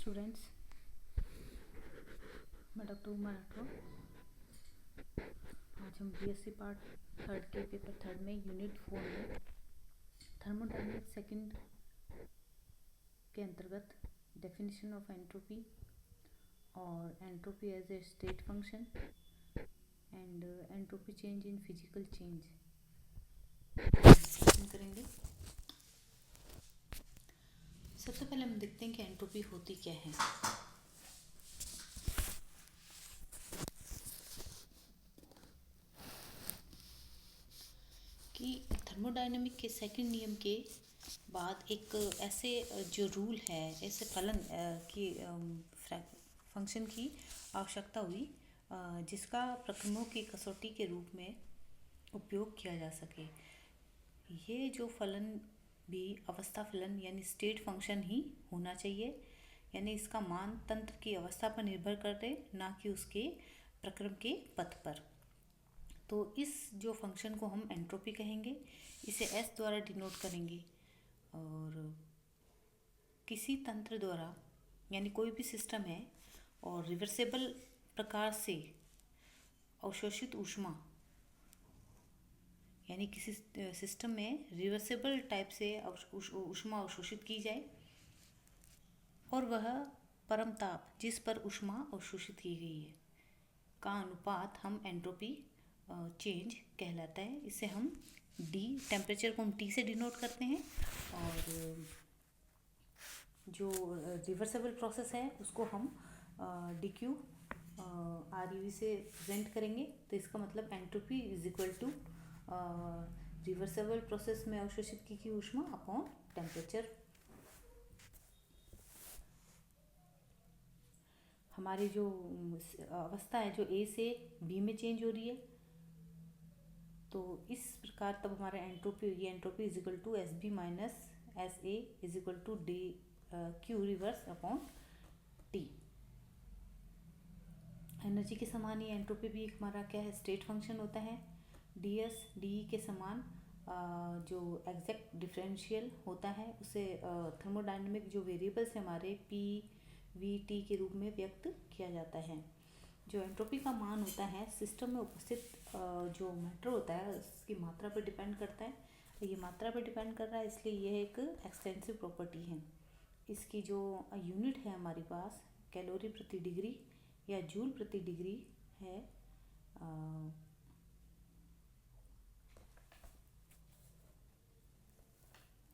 Students, मैं doctor Uma Rathore. आज हम बीएससी पार्ट थर्ड के पेपर थर्ड में यूनिट 4 में थर्मोडायनेमिक सेकंड के अंतर्गत डेफिनेशन ऑफ एंट्रोपी और entropy as a state function and entropy change in physical change करेंगे। सबसे पहले हम देखते हैं कि एंट्रोपी होती क्या है। कि थर्मोडायनेमिक के सेकंड नियम के बाद एक ऐसे जो रूल है, ऐसे फलन की फंक्शन की आवश्यकता हुई जिसका प्रक्रमों की कसौटी के रूप में उपयोग किया जा सके। ये जो फलन भी अवस्था फलन यानी स्टेट फंक्शन ही होना चाहिए, यानी इसका मान तंत्र की अवस्था पर निर्भर करे, ना कि उसके प्रक्रम के पथ पर। तो इस जो फंक्शन को हम एंट्रोपी कहेंगे, इसे एस द्वारा डिनोट करेंगे। और किसी तंत्र द्वारा यानी कोई भी सिस्टम है और रिवर्सेबल प्रकार से अवशोषित ऊष्मा, यानी किसी सिस्टम में रिवर्सेबल टाइप से ऊष्मा अवशोषित की जाए और वह परम ताप जिस पर ऊष्मा अवशोषित की गई है का अनुपात हम एंट्रोपी चेंज कहलाता है। इसे हम डी, टेम्परेचर को हम टी से डिनोट करते हैं, और जो रिवर्सेबल प्रोसेस है उसको हम डी क्यू आर यू से प्रेजेंट करेंगे। तो इसका मतलब entropy is equal to reversible process में अवशोषित की गई ऊष्मा अपॉन टेम्परेचर। हमारी जो अवस्था है जो ए से बी में चेंज हो रही है, तो इस प्रकार तब हमारा एंट्रोपी होगी, entropy is equal to S B minus S A is equal to D Q reverse upon T. Energy के समान ही एंट्रोपी भी हमारा क्या है, स्टेट फंक्शन होता है। डी एस डी के समान जो एग्जैक्ट डिफरेंशियल होता है उसे थर्मोडायनेमिक जो वेरिएबल्स है हमारे पी वी टी के रूप में व्यक्त किया जाता है। जो एंट्रोपी का मान होता है सिस्टम में उपस्थित जो मैटर होता है उसकी मात्रा पर डिपेंड करता है। ये मात्रा पर डिपेंड कर रहा है, इसलिए यह एक एक्सटेंसिव प्रॉपर्टी है। इसकी जो यूनिट है हमारे पास कैलोरी प्रति डिग्री या जूल प्रति डिग्री है।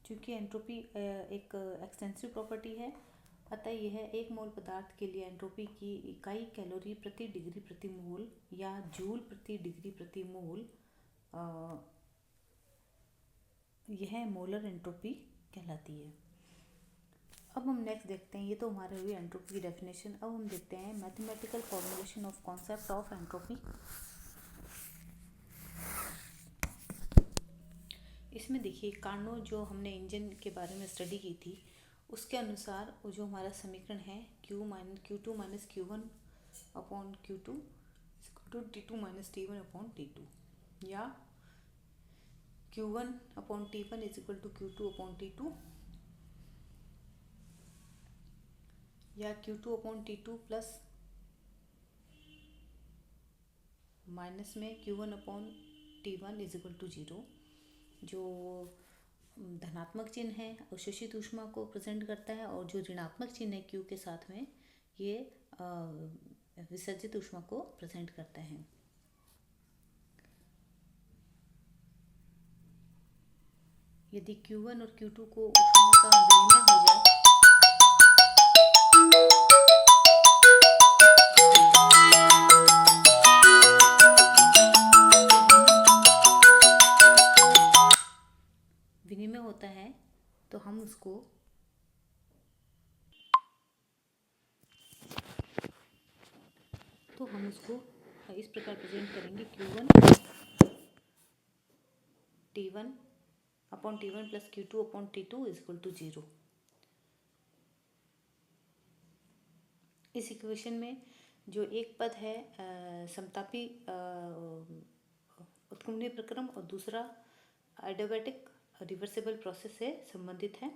चूँकि एंट्रोपी एक एक्सटेंसिव प्रॉपर्टी है, अतः यह एक मोल पदार्थ के लिए एंट्रोपी की इकाई कैलोरी प्रति डिग्री प्रति मोल या जूल प्रति डिग्री प्रति मोल, यह मोलर एंट्रोपी कहलाती है। अब हम नेक्स्ट देखते हैं, ये तो हमारे हुई एंट्रोपी की डेफिनेशन। अब हम देखते हैं mathematical formulation of concept of entropy. इसमें देखिए कार्नो जो हमने इंजन के बारे में स्टडी की थी उसके अनुसार वो जो हमारा समीकरण है Q2 minus Q1 upon Q2 to T2 minus T1 upon T2, या Q1 upon T1 is equal to Q2 upon T2, या Q2 upon T2 plus minus में Q1 upon T1 is equal to 0। जो धनात्मक चिन्ह है अवशोषित ऊष्मा को प्रेजेंट करता है, और जो ऋणात्मक चिन्ह है Q के साथ में ये विसर्जित ऊष्मा को प्रेजेंट करता है। यदि Q1 और Q2 को ऊष्मा का विनिमय हो जाए होता है तो हम उसको इस प्रकार प्रेजेंट करेंगे Q1 T1 upon T1 plus Q2 upon T2 is equal to 0। इस इक्वेशन में जो एक पद है समतापी उत्क्रमणीय प्रक्रम और दूसरा एडियाबैटिक रिवर्सिबल प्रोसेस से संबंधित है।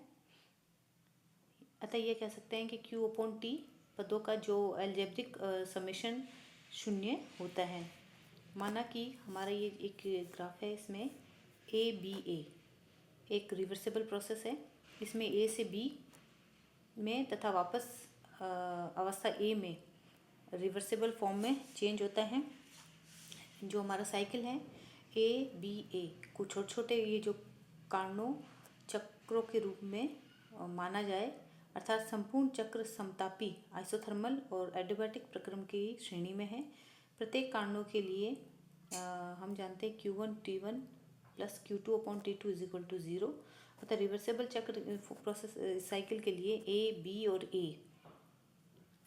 अतः ये कह सकते हैं कि Q अपॉन T पदों का जो एल्जेब्रिक समेशन शून्य होता है। माना कि हमारा ये एक ग्राफ है, इसमें ए बी ए एक रिवर्सिबल प्रोसेस है। इसमें ए से बी में तथा वापस अवस्था ए में रिवर्सिबल फॉर्म में चेंज होता है। जो हमारा साइकिल है ए बी ए को छोटे छोटे ये जो कारणों चक्रों के रूप में माना जाए, अर्थात संपूर्ण चक्र समतापी आइसोथर्मल और एडियाबैटिक प्रक्रम की श्रेणी में है। प्रत्येक कारणों के लिए हम जानते हैं Q1 T1 plus Q2 upon T2 is equal to 0। अतः रिवर्सिबल चक्र प्रोसेस साइकिल के लिए ए बी और ए,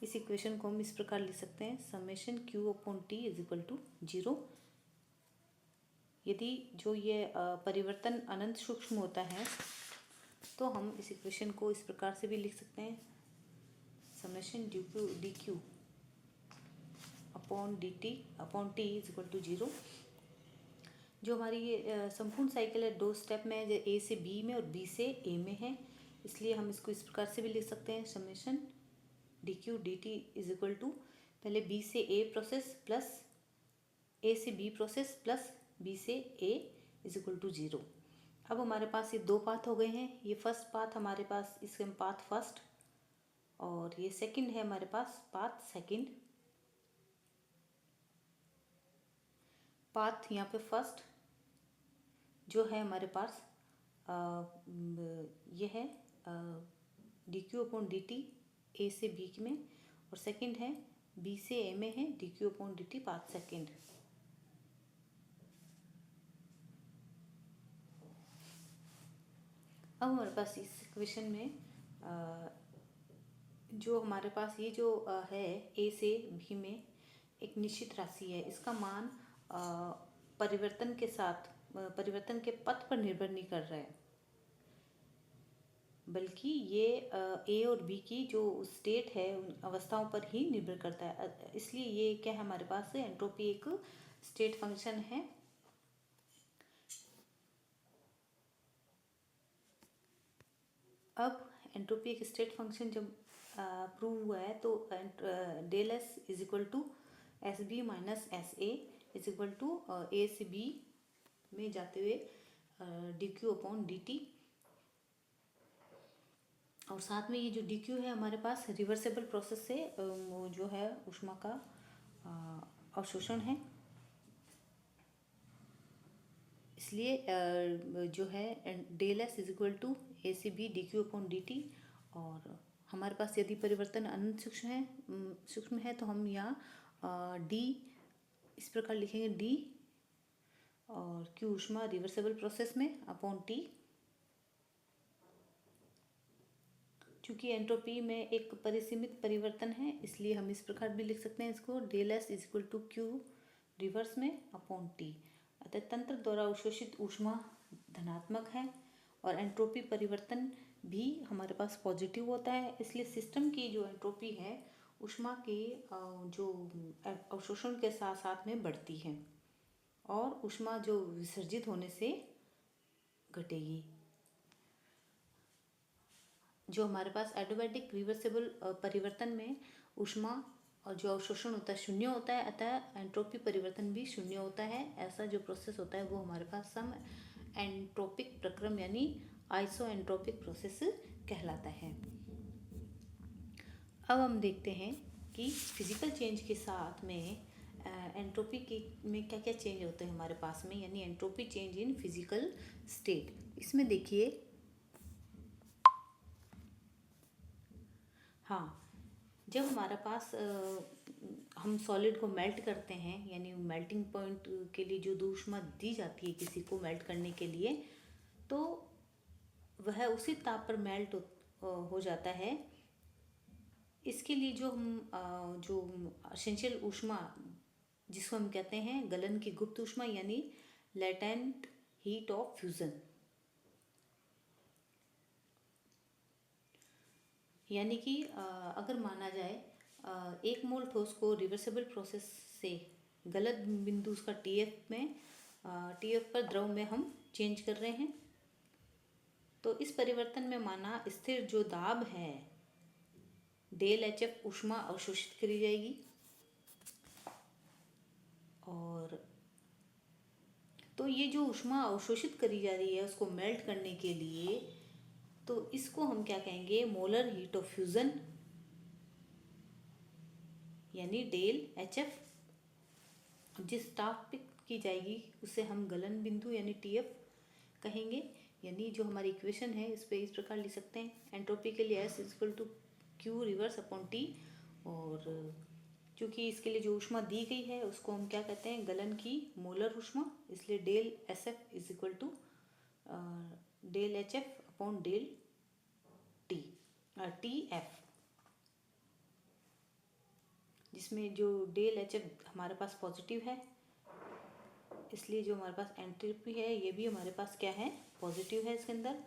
इस इक्वेशन को हम इस प्रकार लिख सकते हैं summation Q upon T is equal to 0। यदि जो ये परिवर्तन अनंत सूक्ष्म होता है तो हम इस इक्वेशन को इस प्रकार से भी लिख सकते हैं summation D Q upon D T upon T is equal to 0। जो हमारी ये संपूर्ण साइकिल है 2 स्टेप में है, ए से बी में और बी से ए में है, इसलिए हम इसको इस प्रकार से भी लिख सकते हैं summation D Q D T is equal to पहले बी से ए प्रोसेस प्लस ए से बी प्रोसेस प्लस बी से ए इज इक्वल टू 0। अब हमारे पास ये 2 पाथ हो गए हैं। ये फर्स्ट पाथ हमारे पास, इसके हम पाथ फर्स्ट, और ये सेकंड है हमारे पास पाथ सेकंड। पाथ यहाँ पे फर्स्ट जो है हमारे पास ये है D Q upon D T A से बी में, और सेकंड है बी से ए में है D Q upon D T path second. अब हमारे पास इस इक्वेशन में जो हमारे पास ये जो है ए से बी में एक निश्चित राशि है, इसका मान परिवर्तन के साथ परिवर्तन के पथ पर निर्भर नहीं कर रहा है, बल्कि ये ए और बी की जो स्टेट है उन अवस्थाओं पर ही निर्भर करता है। इसलिए ये क्या है हमारे पास एंट्रोपी एक स्टेट फंक्शन है। अब एंट्रोपी एक स्टेट फंक्शन जब प्रूव हुआ है तो del S is equal to S B minus S A is equal to A से बी में जाते हुए D Q upon D T, और साथ में ये जो डी क्यू है हमारे पास रिवर्सिबल प्रोसेस से वो जो है ऊष्मा का अवशोषण है, इसलिए जो है del S is equal to A C B D Q upon D T. और हमारे पास यदि परिवर्तन अनंत सूक्ष्म है तो हम यहाँ डी इस प्रकार लिखेंगे डी और क्यू ऊष्मा रिवर्सिबल प्रोसेस में अपॉन टी। चूँकि एंट्रोपी में एक परिसीमित परिवर्तन है, इसलिए हम इस प्रकार भी लिख सकते हैं इसको del S is equal to Q reverse में अपॉन टी। अतः तंत्र द्वारा अवशोषित ऊष्मा धनात्मक है और एंट्रोपी परिवर्तन भी हमारे पास पॉजिटिव होता है, इसलिए सिस्टम की जो एंट्रोपी है ऊष्मा के जो अवशोषण के साथ साथ में बढ़ती है और ऊष्मा जो विसर्जित होने से घटेगी। जो हमारे पास एडियाबैटिक रिवर्सिबल परिवर्तन में ऊष्मा और जो अवशोषण होता है शून्य होता है, अतः एंट्रोपी परिवर्तन भी शून्य होता है। ऐसा जो प्रोसेस होता है वो हमारे पास सम एंट्रोपिक प्रक्रम यानी आइसो एंट्रोपिक प्रोसेस कहलाता है। अब हम देखते हैं कि फिजिकल चेंज के साथ में एंट्रोपी में क्या क्या चेंज होते हैं हमारे पास में, यानी entropy change in physical state. इसमें देखिए हाँ, जब हमारे पास हम सॉलिड को मेल्ट करते हैं, यानी मेल्टिंग पॉइंट के लिए जो ऊष्मा दी जाती है किसी को मेल्ट करने के लिए, तो वह उसी ताप पर मेल्ट हो जाता है। इसके लिए जो हम जो एसेंशियल ऊष्मा जिसको हम कहते हैं गलन की गुप्त ऊष्मा यानी लेटेंट हीट ऑफ फ्यूजन, यानी कि अगर माना जाए 1 मोल ठोस को रिवर्सिबल प्रोसेस से गलत बिंदु उसका टीएफ पर द्रव में हम चेंज कर रहे हैं, तो इस परिवर्तन में माना स्थिर जो दाब है डेल एच एफ ऊष्मा अवशोषित करी जाएगी। और तो ये जो ऊष्मा अवशोषित करी जा रही है उसको मेल्ट करने के लिए, तो इसको हम क्या कहेंगे, मोलर हीट ऑफ फ्यूजन, यानी डेल एच एफ। जिस ताप पे की जाएगी उसे हम गलन बिंदु यानी टी एफ कहेंगे। यानी जो हमारी इक्वेशन है इस पे इस प्रकार लिख सकते हैं, एंट्रोपी के लिए S equal to Q reverse upon T. और क्योंकि इसके लिए जो ऊष्मा दी गई है उसको हम क्या कहते हैं, गलन की मोलर ऊष्मा, इसलिए del S F is equal to del H F upon del T T F, जिसमें जो डेल एच एफ हमारे पास पॉजिटिव है, इसलिए जो हमारे पास एंट्रोपी है ये भी हमारे पास क्या है, पॉजिटिव है इसके अंदर।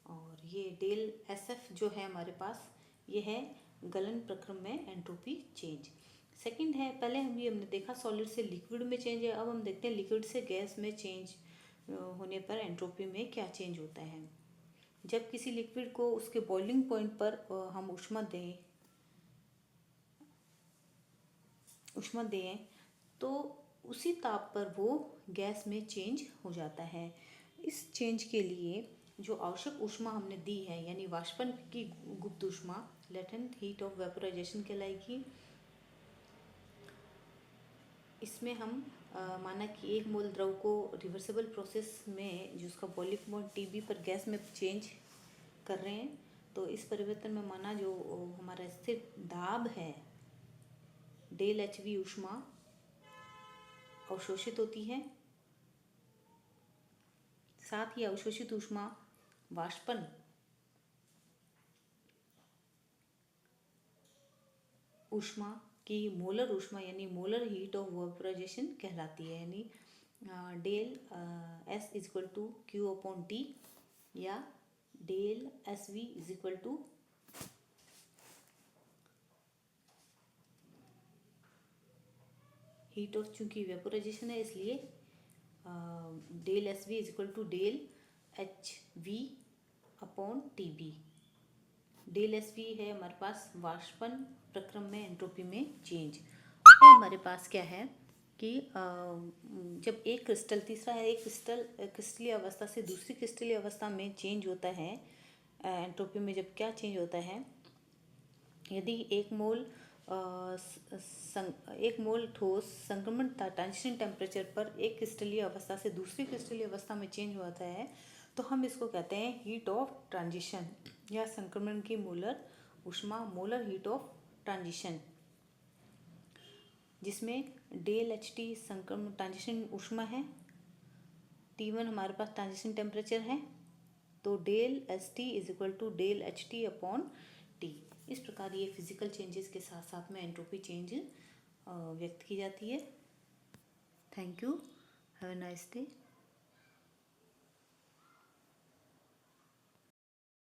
और ये डेल एस एफ जो है हमारे पास, ये है गलन प्रक्रम में एंट्रोपी चेंज। सेकंड है, पहले हमने देखा सॉलिड से लिक्विड में चेंज है, अब हम देखते हैं लिक्विड से गैस में चेंज होने पर एंट्रोपी में क्या चेंज होता है। जब किसी लिक्विड को उसके बॉइलिंग पॉइंट पर हम ऊष्मा दें तो उसी ताप पर वो गैस में चेंज हो जाता है। इस चेंज के लिए जो आवश्यक ऊष्मा हमने दी है, यानी वाष्पन की गुप्त ऊष्मा, लेटेंट हीट ऑफ वेपोराइजेशन कहलाएगी। इसमें हम माना कि एक मोल द्रव को रिवर्सिबल प्रोसेस में जो उसका बॉइलिंग पॉइंट टीबी पर गैस में चेंज कर रहे हैं, तो इस परिवर्तन में माना जो हमारा स्थिर दाब है डेल एच वी ऊष्मा अवशोषित होती है। साथ ही अवशोषित ऊष्मा वाष्पन ऊष्मा की मोलर ऊष्मा यानी मोलर हीट ऑफ वेपोराइजेशन कहलाती है। यानी del S is equal to Q upon T या del S V is equal to heat of, चूंकि वेपोराइजेशन है इसलिए del S V is equal to del H V upon T B. Del S V है हमारे पास वाष्पन प्रक्रम में entropy में चेंज। और हमारे पास क्या है कि जब एक क्रिस्टल क्रिस्टलीय अवस्था से दूसरी क्रिस्टलीय अवस्था में चेंज होता है, एंट्रोपी में जब क्या चेंज होता है, यदि एक मोल ठोस संक्रमण ट्रांजिशन टेम्परेचर पर एक क्रिस्टलीय अवस्था से दूसरी क्रिस्टलीय अवस्था में चेंज होता है, तो हम इसको कहते हैं हीट ऑफ ट्रांजिशन या संक्रमण की मोलर ऊष्मा, मोलर हीट ऑफ ट्रांजिशन, जिसमें डेल एच टी संक्रमण ट्रांजिशन ऊष्मा है, T1 हमारे पास ट्रांजिशन टेम्परेचर है, तो del S T is equal to del H T upon T. इस प्रकार ये फिजिकल चेंजेस के साथ साथ में एंट्रोपी चेंज व्यक्त की जाती है। Thank you, have a nice day.